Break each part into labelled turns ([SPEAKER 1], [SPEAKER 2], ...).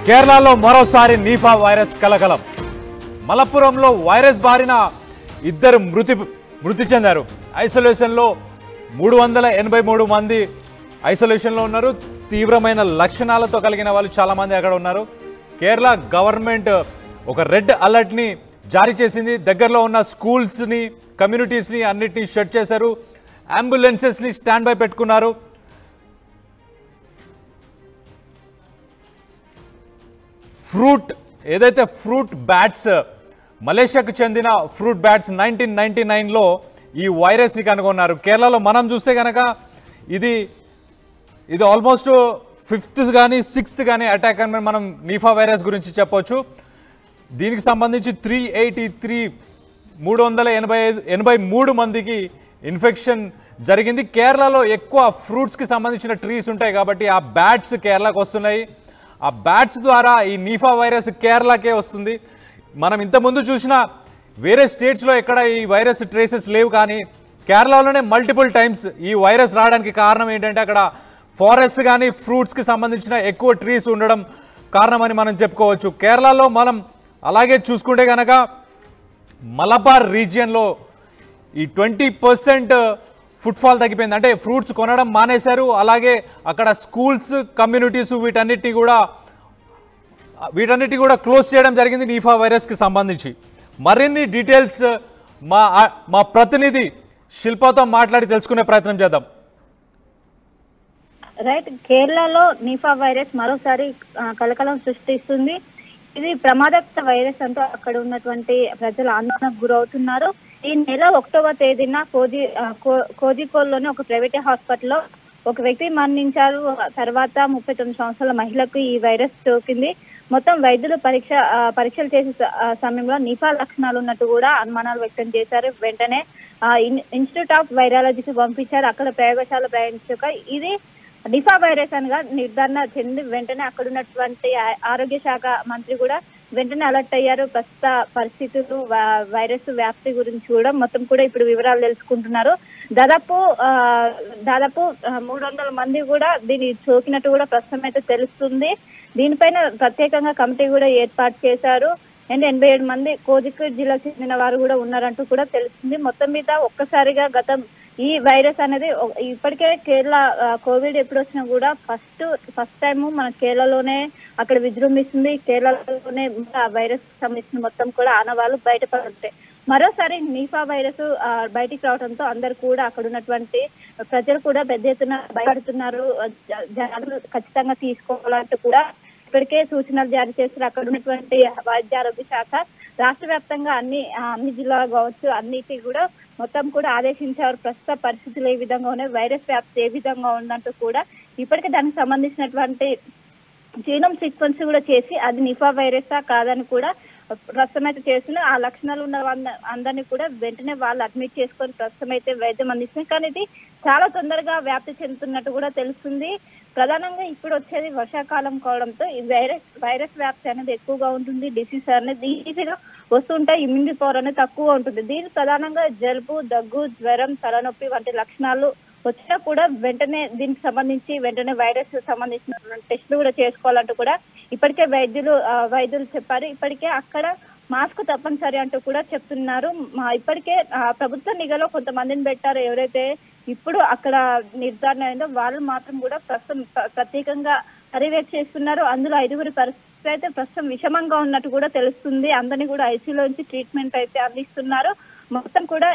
[SPEAKER 1] కేరళలో మరోసారి Nipah virus కలకలం. మలప్పురంలో వైరస్ బారిన ఇద్దరు మృతి చెందారు. ఐసోలేషన్లో 383 మంది ఐసోలేషన్లో ఉన్నారు. తీవ్రమైన లక్షణాలతో కలిగిన వాళ్ళు చాలా మంది అక్కడ ఉన్నారు. కేరళ గవర్నమెంట్ ఒక రెడ్ అలర్ట్ని జారీ చేసింది. దగ్గరలో ఉన్న స్కూల్స్ని, కమ్యూనిటీస్ని అన్నిటినీ షట్ చేశారు. అంబులెన్సెస్ని స్టాండ్ బై పెట్టుకున్నారు. ఏదైతే ఫ్రూట్ బ్యాట్స్, మలేషియాకు చెందిన ఫ్రూట్ బ్యాట్స్ 1999లో ఈ వైరస్ని కనుగొన్నారు. కేరళలో మనం చూస్తే కనుక ఇది ఆల్మోస్ట్ 5th కానీ 6th కానీ అటాక్ అని మనం నిఫా వైరస్ గురించి చెప్పొచ్చు. దీనికి సంబంధించి 383 మందికి ఇన్ఫెక్షన్ జరిగింది. కేరళలో ఎక్కువ ఫ్రూట్స్కి సంబంధించిన ట్రీస్ ఉంటాయి కాబట్టి ఆ బ్యాట్స్ కేరళకు వస్తున్నాయి. ఆ బ్యాట్స్ ద్వారా ఈ నిఫా వైరస్ కేరళకే వస్తుంది. మనం ఇంతకుముందు చూసిన వేరే స్టేట్స్లో ఎక్కడ ఈ వైరస్ ట్రేసెస్ లేవు, కానీ కేరళలోనే మల్టిపుల్ టైమ్స్ ఈ వైరస్ రావడానికి కారణం ఏంటంటే అక్కడ ఫారెస్ట్ కానీ ఫ్రూట్స్కి సంబంధించిన ఎక్కువ ట్రీస్ ఉండడం కారణమని మనం చెప్పుకోవచ్చు. కేరళలో మనం అలాగే చూసుకుంటే కనుక మలబార్ రీజియన్లో ఈ 20% ఫుట్ఫాల్ తగ్గిపోయింది. అంటే ఫ్రూట్స్ కొనడం మానేశారు. అలాగే అక్కడ స్కూల్స్, కమ్యూనిటీస్ వీటన్నిటిని కూడా క్లోజ్ చేయడం జరిగింది నిఫా వైరస్కి సంబంధించి. మరిన్ని డీటెయిల్స్ మా ప్రతినిధి శిల్పతో మాట్లాడి తెలుసుకునే ప్రయత్నం చేద్దాం.
[SPEAKER 2] రైట్, కేరళలో నిఫా వైరస్ మరోసారి కలకలం సృష్టిస్తుంది. ఇది ప్రమాదకర వైరస్ అంటూ అక్కడ ఉన్నటువంటి ప్రజలు ఆందోళనకు గురవుతున్నారు. ఈ నెల 1వ తేదీన కోజికోడ్లోని ఒక ప్రైవేట్ హాస్పిటల్లో ఒక వ్యక్తి మరణించారు. తర్వాత 39 సంవత్సరాల మహిళకు ఈ వైరస్ సోకింది. మొత్తం వైద్యులు పరీక్షలు చేసే సమయంలో నిఫా లక్షణాలు ఉన్నట్టు కూడా అనుమానాలు వ్యక్తం చేశారు. వెంటనే ఇన్స్టిట్యూట్ ఆఫ్ వైరాలజీకి పంపించారు. అక్కడ ప్రయోగశాల ప్రయాణించాక ఇది నిఫా వైరస్ అనగా నిర్ధారణ చెంది వెంటనే అక్కడ ఉన్నటువంటి ఆరోగ్య శాఖ మంత్రి కూడా వెంటనే అలర్ట్ అయ్యారు. ప్రస్తుత పరిస్థితులు, వైరస్ వ్యాప్తి గురించి కూడా మొత్తం కూడా ఇప్పుడు వివరాలు తెలుసుకుంటున్నారు. దాదాపు 300 మంది కూడా దీన్ని సోకినట్టు కూడా ప్రస్తుతం అయితే తెలుస్తుంది. దీనిపైన ప్రత్యేకంగా కమిటీ కూడా ఏర్పాటు చేశారు. అండ్ 87 మంది కోజికోడ్ జిల్లాకు చెందిన వారు కూడా ఉన్నారంటూ కూడా తెలుస్తుంది. మొత్తం మీద ఒక్కసారిగా ఈ వైరస్ అనేది ఇప్పటికే కేరళ కోవిడ్ ఎప్పుడు వచ్చినా కూడా ఫస్ట్ టైం మన కేరళలోనే అక్కడ విజృంభిస్తుంది. కేరళలోనే ఆ వైరస్ సంబంధించిన మొత్తం కూడా ఆనవాళ్ళు బయటపడుతాయి. మరోసారి నిఫా వైరస్ బయటికి రావడంతో అందరు కూడా అక్కడ ఉన్నటువంటి ప్రజలు కూడా పెద్ద ఎత్తున భయపడుతున్నారు. జాగ్రత్తలు ఖచ్చితంగా తీసుకోవాలంటూ కూడా ఇప్పటికే సూచనలు జారీ చేస్తారు. అక్కడ ఉన్నటువంటి వైద్య ఆరోగ్య శాఖ రాష్ట్ర వ్యాప్తంగా అన్ని జిల్లాలు కావచ్చు అన్నిటికీ కూడా మొత్తం కూడా ఆదేశించారు. ప్రస్తుత పరిస్థితులు ఏ విధంగా ఉన్నాయి, వైరస్ వ్యాప్తి ఏ విధంగా ఉందంటూ కూడా ఇప్పటికే దానికి సంబంధించినటువంటి జీనోమ్ సీక్వెన్స్ కూడా చేసి అది నిఫా వైరసా కాదని కూడా ప్రస్తుతం అయితే చేస్తున్న ఆ లక్షణాలు ఉన్న అందరినీ కూడా వెంటనే వాళ్ళు అడ్మిట్ చేసుకొని ప్రస్తుతం అయితే వైద్యం అందిస్తుంది. కానీ ఇది చాలా తొందరగా వ్యాప్తి చెందుతున్నట్టు కూడా తెలుస్తుంది. ప్రధానంగా ఇప్పుడు వచ్చేది వర్షాకాలం కావడంతో ఈ వైరస్ వ్యాప్తి అనేది ఎక్కువగా ఉంటుంది. డిసీజ్ అనేది ఈజీగా వస్తుంటే ఇమ్యూనిటీ పవర్ అనేది తక్కువ ఉంటుంది. దీని ప్రధానంగా జలుబు, దగ్గు, జ్వరం, తలనొప్పి వంటి లక్షణాలు వచ్చినా కూడా వెంటనే దీనికి సంబంధించి వెంటనే వైరస్ సంబంధించిన టెస్టులు కూడా చేసుకోవాలంటూ కూడా ఇప్పటికే వైద్యులు చెప్పారు. ఇప్పటికే అక్కడ మాస్క్ తప్పనిసరి అంటూ కూడా చెప్తున్నారు. ఇప్పటికే ప్రభుత్వ నిఘాలో కొంతమందిని పెట్టారు. ఎవరైతే ఇప్పుడు అక్కడ నిర్ధారణ అయిందో వాళ్ళు మాత్రం కూడా ప్రస్తుతం ప్రత్యేకంగా పర్యవేక్షిస్తున్నారు. అందులో 5గురి పరిస్థితి అయితే ప్రస్తుతం విషమంగా ఉన్నట్టు కూడా తెలుస్తుంది. అందరినీ కూడా ఐసీయూలో నుంచి ట్రీట్మెంట్ అయితే అందిస్తున్నారు. మొత్తం కూడా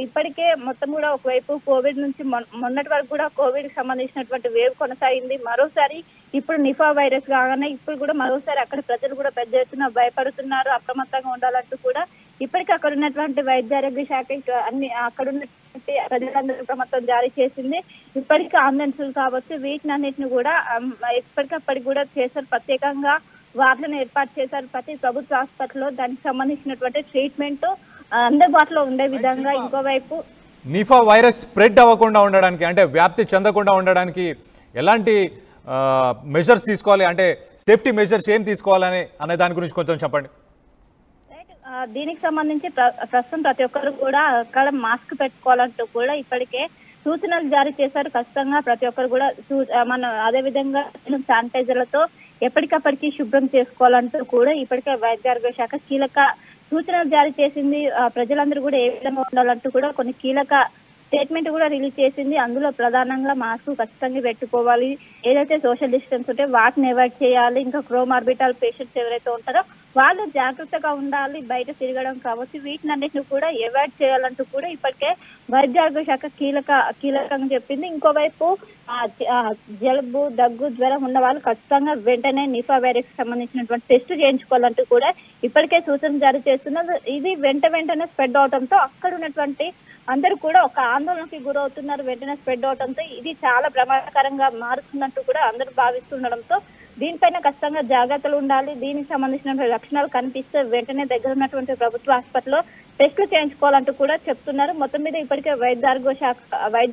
[SPEAKER 2] ఇప్పటికే మొత్తం కూడా ఒకవైపు కోవిడ్ నుంచి మొన్నటి వరకు కూడా కోవిడ్ కి సంబంధించినటువంటి వేవ్ కొనసాగింది. మరోసారి ఇప్పుడు నిఫా వైరస్ కాగానే ఇప్పుడు కూడా మరోసారి అక్కడ ప్రజలు కూడా పెద్ద ఎత్తున భయపడుతున్నారు. అప్రమత్తంగా ఉండాలంటూ కూడా ఇప్పటికీ అక్కడ ఉన్నటువంటి వైద్య ఆరోగ్య శాఖ అక్కడ ఉన్నటువంటి ప్రజలందరూ అప్రమత్తం జారీ చేసింది. ఇప్పటికీ అంబులెన్సులు కావచ్చు వీటినన్నిటిని కూడా ఎప్పటికప్పటికి కూడా చేశారు. ప్రత్యేకంగా వార్డులను ఏర్పాటు చేశారు. ప్రతి ప్రభుత్వ హాస్పిటల్లో దానికి సంబంధించినటువంటి ట్రీట్మెంట్ అందుబాటులో ఉండే విధంగా. ఇంకోవైపు
[SPEAKER 1] నిఫా వైరస్ స్ప్రెడ్ అవ్వకుండా ఉండడానికి, అంటే వ్యాప్తి చెందకుండా ఉండడానికి ఎలాంటి మెజర్స్ తీసుకోవాలి, అంటే సేఫ్టీ మెజర్స్ ఏం తీసుకోవాలని అనే దాని గురించి కొంచెం చెప్పండి.
[SPEAKER 2] దీనికి సంబంధించి ప్రస్తుతం ప్రతి ఒక్కరు కూడా అక్కడ మాస్క్ పెట్టుకోవాలంటూ కూడా ఇప్పటికే సూచనలు జారీ చేశారు. ఖచ్చితంగా ప్రతి ఒక్కరు కూడా మన అదే విధంగా శానిటైజర్లతో ఎప్పటికప్పటికి శుభ్రం చేసుకోవాలంటూ కూడా ఇప్పటికే వైద్య ఆరోగ్య శాఖ కీలక సూచనలు జారీ చేసింది. ప్రజలందరూ కూడా ఏ విధంగా ఉండాలంటూ కూడా కొన్ని కీలక స్టేట్మెంట్ కూడా రిలీజ్ చేసింది. అందులో ప్రధానంగా మాస్క్ ఖచ్చితంగా పెట్టుకోవాలి, ఏదైతే సోషల్ డిస్టెన్స్ ఉంటే వాటిని అవాయిడ్ చేయాలి, ఇంకా క్రోమార్బిటల్ పేషెంట్స్ ఎవరైతే ఉంటారో వాళ్ళు జాగ్రత్తగా ఉండాలి, బయట తిరగడం కావచ్చు, వీటినన్నిటిని కూడా అవాయిడ్ చేయాలంటూ కూడా ఇప్పటికే వైద్య ఆరోగ్య శాఖ కీలకంగా చెప్పింది. ఇంకోవైపు జలుబు, దగ్గు, జ్వరం ఉన్న వాళ్ళు ఖచ్చితంగా వెంటనే నిఫా వైరస్ కి సంబంధించినటువంటి టెస్ట్ చేయించుకోవాలంటూ కూడా ఇప్పటికే సూచన జారీ చేస్తున్నారు. ఇది వెంటనే స్ప్రెడ్ అవడంతో అక్కడ ఉన్నటువంటి అందరూ కూడా ఒక ఆందోళనకి గురవుతున్నారు. వెంటనే స్ప్రెడ్ అవడంతో ఇది చాలా ప్రమాదకరంగా మారుతుందంటూ కూడా అందరూ భావిస్తుండడంతో దీనిపైన ఖచ్చితంగా జాగ్రత్తలు ఉండాలి. దీనికి సంబంధించిన లక్షణాలు కనిపిస్తే వెంటనే దగ్గర ఉన్నటువంటి ప్రభుత్వ హాస్పిటల్లో టెస్టులు చేయించుకోవాలంటూ కూడా చెప్తున్నారు. మొత్తం మీద ఇప్పటికే వైద్య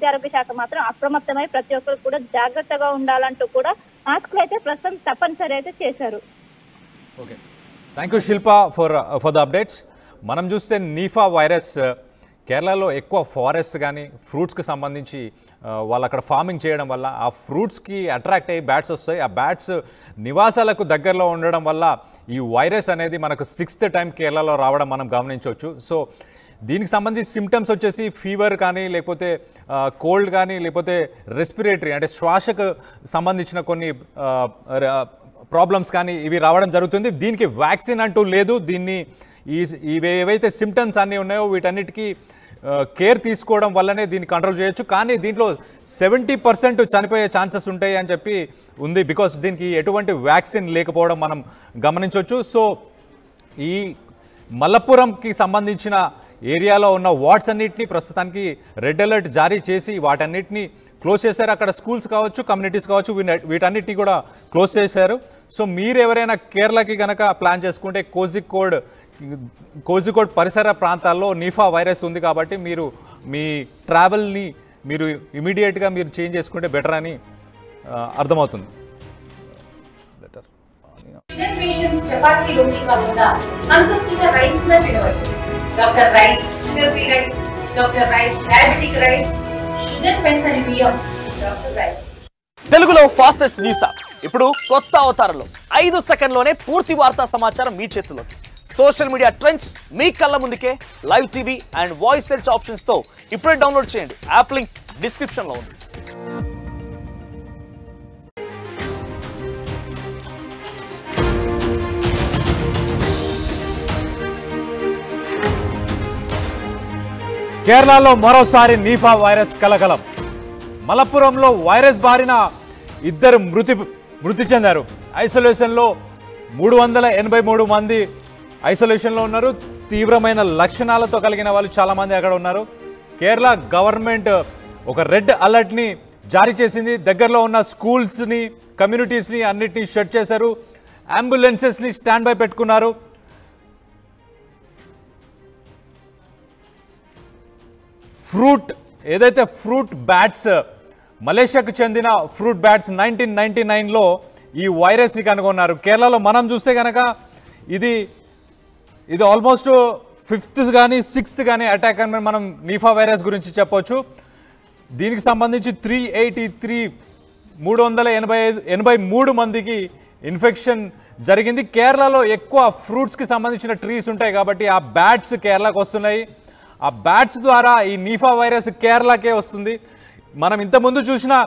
[SPEAKER 2] ఆరోగ్య శాఖ మాత్రం అప్రమత్తమై ప్రతి ఒక్కరు కూడా జాగ్రత్తగా ఉండాలంటూ కూడా మాస్కులు అయితే ప్రస్తుతం తప్పనిసరి అయితే చేశారు.
[SPEAKER 1] Okay, thank you Shilpa for the updates. మనం చూస్తే నిఫా వైరస్ కేరళలో ఎక్కువ ఫారెస్ట్ కానీ ఫ్రూట్స్కి సంబంధించి వాళ్ళు అక్కడ ఫార్మింగ్ చేయడం వల్ల ఆ ఫ్రూట్స్కి అట్రాక్ట్ అయ్యి బ్యాట్స్ వస్తాయి. ఆ బ్యాట్స్ నివాసాలకు దగ్గరలో ఉండడం వల్ల ఈ వైరస్ అనేది మనకు 6th టైం కేరళలో రావడం మనం గమనించవచ్చు. సో దీనికి సంబంధించి సిమ్టమ్స్ వచ్చేసి ఫీవర్ కానీ, లేకపోతే కోల్డ్ కానీ, లేకపోతే రెస్పిరేటరీ అంటే శ్వాసకు సంబంధించిన కొన్ని ప్రాబ్లమ్స్ కానీ ఇవి రావడం జరుగుతుంది. దీనికి వ్యాక్సిన్ అంటూ లేదు. దీన్ని ఇవి ఏవైతే సిమ్టమ్స్ అన్నీ ఉన్నాయో వీటన్నిటికీ కేర్ తీసుకోవడం వల్లనే దీన్ని కంట్రోల్ చేయొచ్చు. కానీ దీంట్లో 70% చనిపోయే ఛాన్సెస్ ఉంటాయి అని చెప్పి ఉంది. బికాస్ దీనికి ఎటువంటి వ్యాక్సిన్ లేకపోవడం మనం గమనించవచ్చు. సో ఈ మలప్పురంకి సంబంధించిన ఏరియాలో ఉన్న వార్డ్స్ అన్నిటినీ ప్రస్తుతానికి రెడ్ అలర్ట్ జారీ చేసి వాటన్నిటిని క్లోజ్ చేశారు. అక్కడ స్కూల్స్ కావచ్చు, కమ్యూనిటీస్ కావచ్చు, వీటన్నిటిని కూడా క్లోజ్ చేశారు. సో మీరు ఎవరైనా కేరళకి కనుక ప్లాన్ చేసుకుంటే కోజికోడ్ పరిసర ప్రాంతాల్లో నిఫా వైరస్ ఉంది కాబట్టి మీరు మీ ట్రావెల్ని మీరు ఇమీడియట్గా మీరు చేంజ్ చేసుకుంటే బెటర్ అని అర్థమవుతుంది.
[SPEAKER 3] షుగర్ పేషెంట్స్ చపాతీ రోటీ కాకుండా సంతృప్తిగా రైస్ కూడా తినవచ్చు. Doctor rice, sugar free rice, doctor rice, diabetic rice, sugar పెన్సల్ బియ్యం, డాక్టర్ రైస్.
[SPEAKER 4] తెలుగులో ఫాస్టెస్ట్ న్యూస్ యాప్ ఇప్పుడు కొత్త అవతారంలో 5 సెకండ్లోనే పూర్తి వార్తా సమాచారం మీ చేతుల్లోకి. సోషల్ మీడియా ట్రెండ్స్ మీ కళ్ళ ముందుకే live TV and voice search options తో ఇప్పుడే డౌన్లోడ్ చేయండి. యాప్ లింక్ డిస్క్రిప్షన్ లో ఉంది.
[SPEAKER 1] కేరళలో మరోసారి నిఫా వైరస్ కలకలం. మలప్పురంలో వైరస్ బారిన 2 మృతి చెందారు. ఐసోలేషన్లో 383 మంది ఐసోలేషన్లో ఉన్నారు. తీవ్రమైన లక్షణాలతో కలిగిన వాళ్ళు చాలామంది అక్కడ ఉన్నారు. కేరళ గవర్నమెంట్ ఒక రెడ్ అలర్ట్ని జారీ చేసింది. దగ్గరలో ఉన్న స్కూల్స్ని, కమ్యూనిటీస్ని అన్నిటినీ షట్ చేశారు. అంబులెన్సెస్ని స్టాండ్ బై పెట్టుకున్నారు. ఏదైతే ఫ్రూట్ బ్యాట్స్, మలేషియాకు చెందిన ఫ్రూట్ బ్యాట్స్ 1999లో ఈ వైరస్ని కనుగొన్నారు. కేరళలో మనం చూస్తే కనుక ఇది ఆల్మోస్ట్ 5th కానీ 6th కానీ అటాక్ అని మనం నిఫా వైరస్ గురించి చెప్పొచ్చు. దీనికి సంబంధించి 383 మందికి ఇన్ఫెక్షన్ జరిగింది. కేరళలో ఎక్కువ ఫ్రూట్స్కి సంబంధించిన ట్రీస్ ఉంటాయి కాబట్టి ఆ బ్యాట్స్ కేరళకు వస్తున్నాయి. ఆ బ్యాట్స్ ద్వారా ఈ నిఫా వైరస్ కేరళకే వస్తుంది. మనం ఇంతకుముందు చూసిన